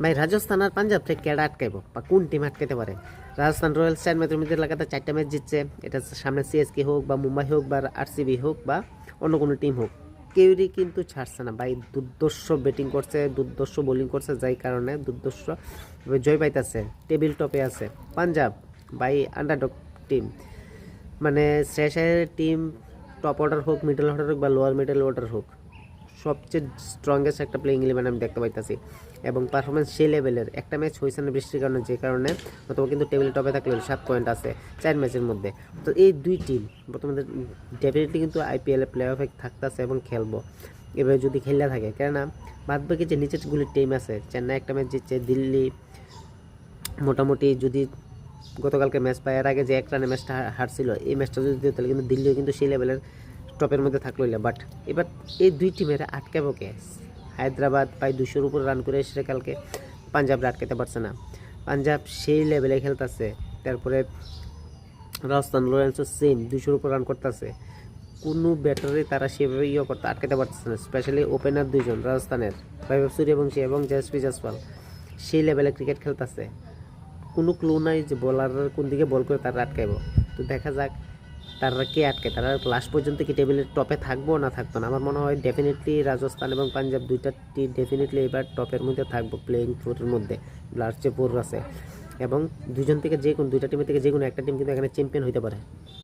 ভাই রাজস্থান আর পাঞ্জাব থেকে কেডা আটকাইবো বা কোন টিম আটকাইতে পারে? রাজস্থান রয়্যালস 4 ম্যাচের মধ্যে লাগাতার 4টা ম্যাচ জিতছে। এটা সামনে সিএসকে হোক বা মুম্বাই হোক বা আরসিবি হোক বা অন্য কোনো টিম হোক, কেউই কিন্তু ছাড়ছে না ভাই। দুর্দর্শ ব্যাটিং করছে, দুর্দর্শ বোলিং করছে, যাই কারণে দুর্দর্শ জয় পাইতেছে, টেবিল টপে আছে। পাঞ্জাব ভাই আন্ডারডগ টিম, মানে শেষের টিম, টপ অর্ডার হোক, মিডল অর্ডার হোক বা লোয়ার মিডল অর্ডার হোক, সবচেয়ে স্ট্রংগেস্ট একটা প্লেইং ইলেভেন আমি দেখতে পাইতেছি। এবং পারফরমেন্স সেই লেভেলের। একটা ম্যাচ হয়েছে না বৃষ্টির কারণে, যে কারণে বর্তমানে কিন্তু টেবিল টপে থাকলে 7 পয়েন্ট আছে 4 ম্যাচের মধ্যে। তো এই দুই টিম বর্তমানে ডেফিনেটলি কিন্তু আইপিএলে প্লে অফে থাকতেছে এবং খেলবো এভাবে যদি খেললে থাকে। কেননা বাদ বাকি যে নিচেরগুলি টিম আছে, চেন্নাই একটা ম্যাচ জিতছে, দিল্লি মোটামুটি যদি গতকালকে ম্যাচ পায়, এর আগে যে 1 রানে ম্যাচটা হারছিল, এই ম্যাচটা যদি দিত তাহলে কিন্তু দিল্লিও কিন্তু সেই লেভেলের টপের মধ্যে থাকলো। বাট এবার এই দুই টিমের আটকাবো কে? হায়দ্রাবাদ প্রায় 200-র উপরে রান করে এসে কালকে, পাঞ্জাবরা আটকাতে পারছে না। পাঞ্জাব সেই লেভেলে খেলতেছে। তারপরে রাজস্থান রয়্যালসও সেম 200-র উপর রান করতেছে। কোনো ব্যাটারে তারা সেভাবে করতে আটকাতে পারতেছে না। স্পেশালি ওপেনার দুইজন রাজস্থানের, বৈভব সূর্যবংশী এবং জয়শ্রী জয়সওয়াল, সেই লেভেলে ক্রিকেট খেলতেছে। কোনো ক্লু নাই যে বোলার কোন দিকে বল করে তারা আটকাইব। তো দেখা যাক তারা কে আটকে, তারা লাস্ট পর্যন্ত কি টেবিলের টপে থাকবো না থাকতো না। আমার মনে হয় ডেফিনেটলি রাজস্থান এবং পাঞ্জাব দুইটা টিম ডেফিনেটলি এবার টপের মধ্যে থাকবো, প্লেইং ফোরের মধ্যে লাস্ট যে ফোর আছে। এবং দুইজন থেকে যে কোনো দুইটা টিমের থেকে যে কোনো একটা টিম কিন্তু এখানে চ্যাম্পিয়ন হতে পারে।